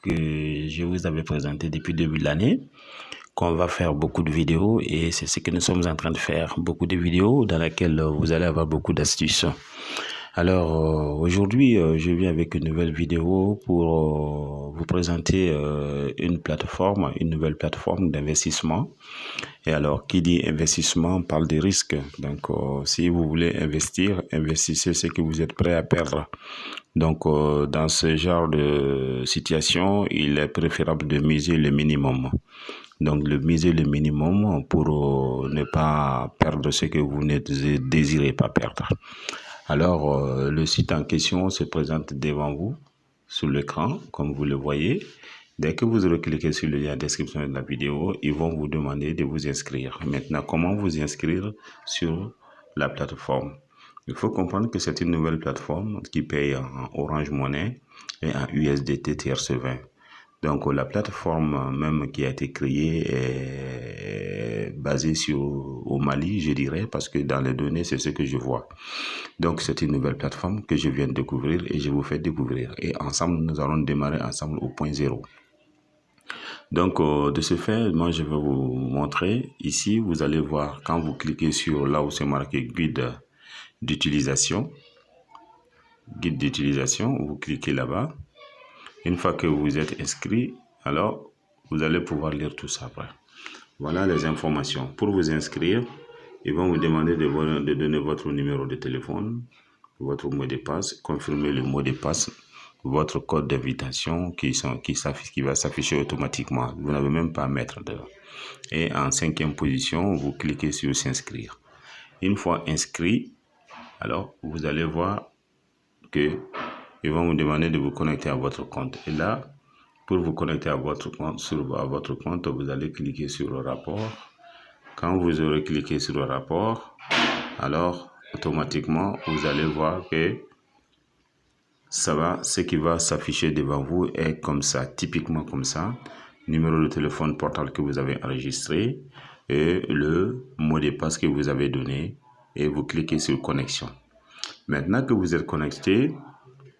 que je vous avais présenté depuis le début de l'année, qu'on va faire beaucoup de vidéos et c'est ce que nous sommes en train de faire. Beaucoup de vidéos dans lesquelles vous allez avoir beaucoup d'astuces. Alors aujourd'hui, je viens avec une nouvelle vidéo pour vous présenter une nouvelle plateforme d'investissement. Et alors, qui dit investissement parle des risques. Donc, si vous voulez investir, investissez ce que vous êtes prêt à perdre. Donc, dans ce genre de situation, il est préférable de miser le minimum. Donc, miser le minimum pour ne pas perdre ce que vous ne désirez pas perdre. Alors, le site en question se présente devant vous sur l'écran, comme vous le voyez. Dès que vous aurez cliqué sur le lien en description de la vidéo, ils vont vous demander de vous inscrire. Maintenant, comment vous inscrire sur la plateforme? Il faut comprendre que c'est une nouvelle plateforme qui paye en Orange Money et en USDT TRC20. Donc, la plateforme même qui a été créée est basée au Mali, je dirais, parce que dans les données, c'est ce que je vois. Donc, c'est une nouvelle plateforme que je viens de découvrir et je vous fais découvrir. Et ensemble, nous allons démarrer ensemble au point zéro. Donc, de ce fait, moi, je vais vous montrer. Ici, vous allez voir, quand vous cliquez sur là où c'est marqué guide d'utilisation, vous cliquez là-bas. Une fois que vous êtes inscrit, alors, vous allez pouvoir lire tout ça après. Voilà les informations. Pour vous inscrire, ils vont vous demander de donner votre numéro de téléphone, votre mot de passe, confirmer le mot de passe, votre code d'invitation qui va s'afficher automatiquement. Vous n'avez même pas à mettre dedans. Et en 5e position, vous cliquez sur s'inscrire. Une fois inscrit, alors vous allez voir que ils vont vous demander de vous connecter à votre compte. Et là, pour vous connecter à votre compte, vous allez cliquer sur le rapport. Quand vous aurez cliqué sur le rapport, alors automatiquement, vous allez voir que ce qui va s'afficher devant vous est comme ça, typiquement comme ça. Numéro de téléphone portable que vous avez enregistré et le mot de passe que vous avez donné et vous cliquez sur connexion. Maintenant que vous êtes connecté,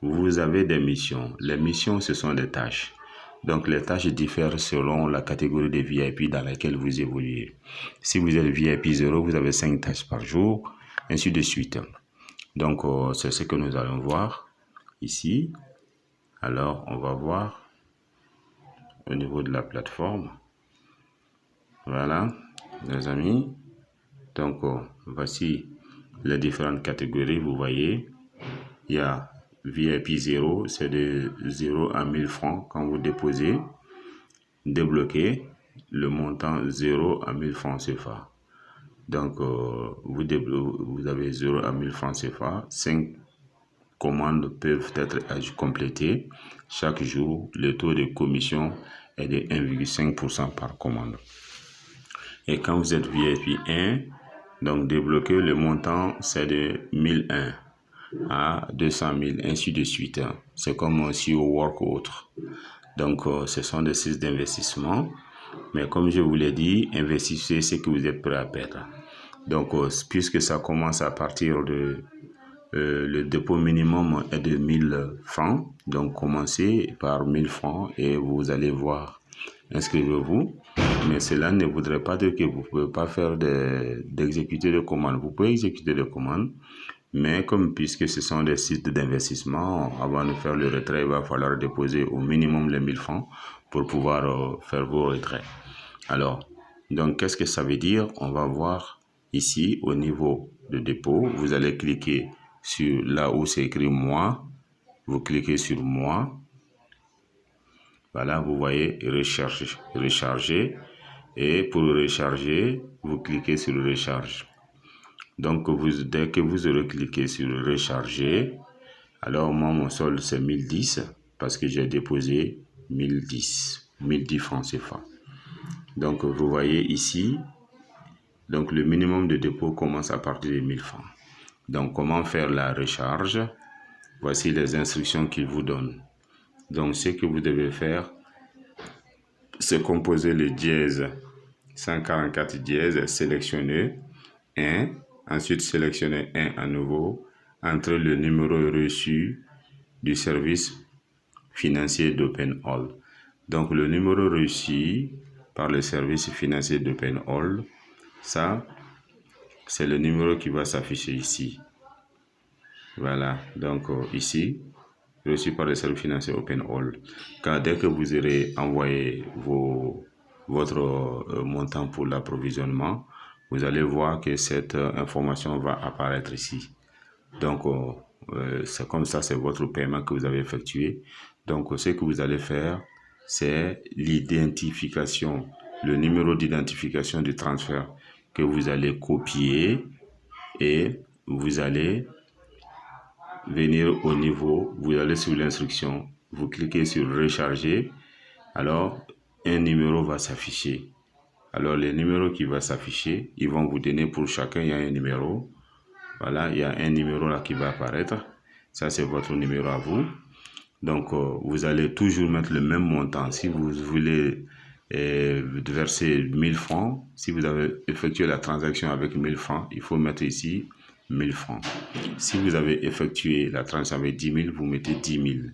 vous avez des missions. Les missions, ce sont des tâches. Donc, les tâches diffèrent selon la catégorie de VIP dans laquelle vous évoluez. Si vous êtes VIP 0, vous avez 5 tâches par jour, ainsi de suite. Donc, c'est ce que nous allons voir ici. Alors, on va voir au niveau de la plateforme. Voilà, les amis. Donc, voici les différentes catégories. Vous voyez, il y a VIP 0, c'est de 0 à 1000 francs quand vous déposez. Débloquer le montant 0 à 1000 francs CFA. Donc, vous avez 0 à 1000 francs CFA. 5 commandes peuvent être complétées. Chaque jour, le taux de commission est de 1,5% par commande. Et quand vous êtes VIP 1, donc débloquer le montant, c'est de 1001 à 200 000, ainsi de suite. C'est comme aussi au Work ou autre. Donc, ce sont des sites d'investissement. Mais comme je vous l'ai dit, investissez ce que vous êtes prêt à perdre. Donc, puisque ça commence à partir de... le dépôt minimum est de 1000 francs. Donc, commencez par 1000 francs et vous allez voir. Inscrivez-vous. Mais cela ne voudrait pas dire que vous ne pouvez pas faire d'exécuter de commandes. Vous pouvez exécuter des commandes. Mais puisque ce sont des sites d'investissement, avant de faire le retrait, il va falloir déposer au minimum les 1000 francs pour pouvoir faire vos retraits. Alors, donc, qu'est-ce que ça veut dire? On va voir ici au niveau de dépôt. Vous allez cliquer sur là où c'est écrit moi. Vous cliquez sur moi. Voilà, vous voyez recharger. Et pour recharger, vous cliquez sur recharge. Donc, dès que vous aurez cliqué sur recharger, alors moi, mon solde, c'est 1010 parce que j'ai déposé 1010 francs CFA. Donc, vous voyez ici, donc le minimum de dépôt commence à partir de 1000 francs. Donc, comment faire la recharge? Voici les instructions qu'il vous donne. Donc, ce que vous devez faire, c'est composer le dièse 144 dièse, sélectionner 1. Ensuite, sélectionnez 1 à nouveau, entrez le numéro reçu du service financier d'OpenAll. Donc, le numéro reçu par le service financier d'OpenAll, ça, c'est le numéro qui va s'afficher ici. Voilà, donc ici, reçu par le service financier OpenAll. Dès que vous aurez envoyé votre montant pour l'approvisionnement, vous allez voir que cette information va apparaître ici. Donc, c'est comme ça, c'est votre paiement que vous avez effectué. Donc, ce que vous allez faire, c'est l'identification, le numéro d'identification du transfert que vous allez copier et vous allez venir au niveau, vous allez sur l'instruction, vous cliquez sur recharger, alors un numéro va s'afficher. Alors les numéros qui vont s'afficher, ils vont vous donner pour chacun, il y a un numéro. Voilà, il y a un numéro là qui va apparaître. Ça, c'est votre numéro à vous. Donc, vous allez toujours mettre le même montant. Si vous voulez verser 1000 francs, si vous avez effectué la transaction avec 1000 francs, il faut mettre ici 1000 francs. Si vous avez effectué la transaction avec 10 000, vous mettez 10 000.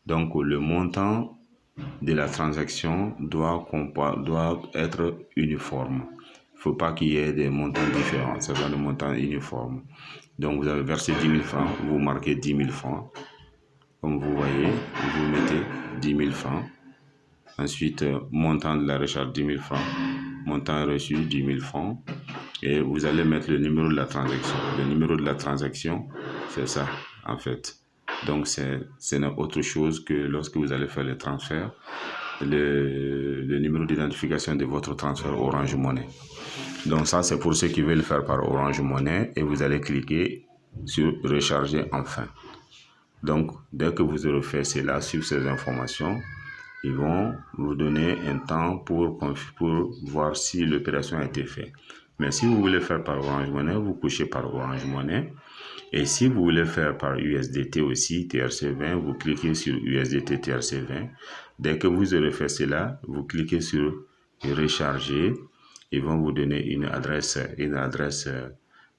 Donc, le montant de la transaction doit être uniforme. Il ne faut pas qu'il y ait des montants différents, c'est vraiment des montants uniformes. Donc, vous avez versé 10 000 francs, vous marquez 10 000 francs. Comme vous voyez, vous mettez 10 000 francs. Ensuite, montant de la recharge 10 000 francs, montant reçu 10 000 francs. Et vous allez mettre le numéro de la transaction. Le numéro de la transaction, c'est ça, en fait. Donc, c'est autre chose que lorsque vous allez faire le transfert, le numéro d'identification de votre transfert Orange Money. Donc, ça, c'est pour ceux qui veulent le faire par Orange Money et vous allez cliquer sur recharger enfin. Donc, dès que vous aurez fait cela sur ces informations, ils vont vous donner un temps pour voir si l'opération a été faite. Mais si vous voulez faire par Orange Money, vous couchez par Orange Money. Et si vous voulez faire par USDT aussi, TRC20, vous cliquez sur USDT TRC20. Dès que vous aurez fait cela, vous cliquez sur recharger. Ils vont vous donner une adresse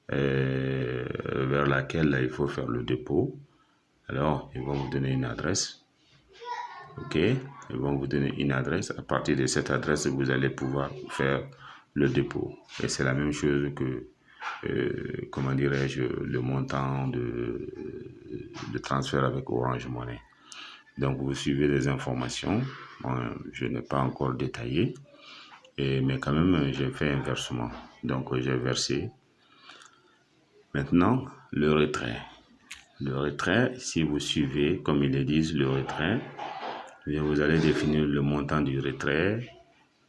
vers laquelle il faut faire le dépôt. Alors, ils vont vous donner une adresse. OK? Ils vont vous donner une adresse. À partir de cette adresse, vous allez pouvoir faire le dépôt. Et c'est la même chose que, comment dirais-je, le montant de transfert avec Orange Money. Donc, vous suivez les informations. Bon, je n'ai pas encore détaillé. Mais quand même, j'ai fait un versement. Donc, j'ai versé. Maintenant, le retrait. Le retrait, si vous suivez, comme ils le disent, le retrait, vous allez définir le montant du retrait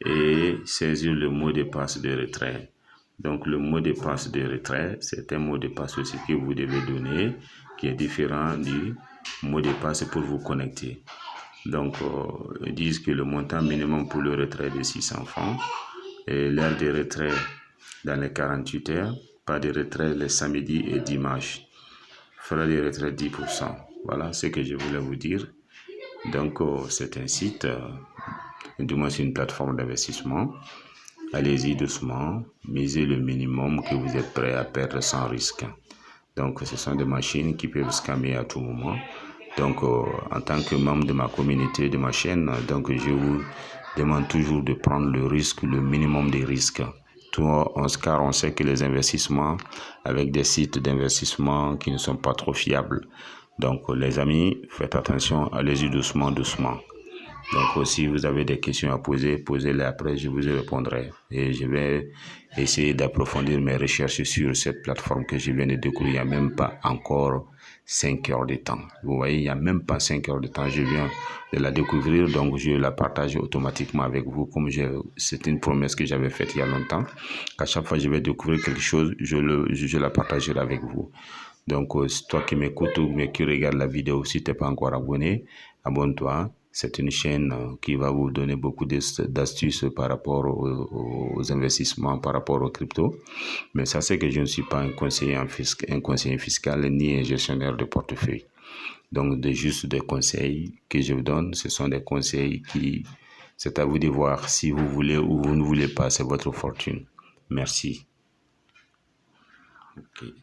et saisir le mot de passe de retrait. Donc, le mot de passe de retrait, c'est un mot de passe aussi que vous devez donner, qui est différent du mot de passe pour vous connecter. Donc, ils disent que le montant minimum pour le retrait est de 600 francs et l'heure de retrait dans les 48 heures, pas de retrait les samedis et dimanches. Fera de retrait 10%. Voilà ce que je voulais vous dire. Donc, c'est un site, du moins c'est une plateforme d'investissement. Allez-y doucement, misez le minimum que vous êtes prêt à perdre sans risque. Donc, ce sont des machines qui peuvent scammer à tout moment. Donc, en tant que membre de ma communauté, de ma chaîne, donc je vous demande toujours de prendre le risque, le minimum des risques. Car on sait que les investissements avec des sites d'investissement qui ne sont pas trop fiables. Donc, les amis, faites attention, allez-y doucement, doucement. Donc, si vous avez des questions à poser, posez-les après, je vous y répondrai. Et je vais essayer d'approfondir mes recherches sur cette plateforme que je viens de découvrir. Il n'y a même pas encore 5 heures de temps. Vous voyez, il n'y a même pas 5 heures de temps. Je viens de la découvrir, donc je la partage automatiquement avec vous. Comme c'est une promesse que j'avais faite il y a longtemps, qu'à chaque fois que je vais découvrir quelque chose, je la partagerai avec vous. Donc, toi qui m'écoutes ou qui regardes la vidéo, si tu n'es pas encore abonné, abonne-toi. C'est une chaîne qui va vous donner beaucoup d'astuces par rapport aux investissements, par rapport aux cryptos. Mais ça, c'est que je ne suis pas un conseiller fiscal ni un gestionnaire de portefeuille. Donc, juste des conseils que je vous donne, ce sont des conseils qui, c'est à vous de voir si vous voulez ou vous ne voulez pas, c'est votre fortune. Merci. Okay.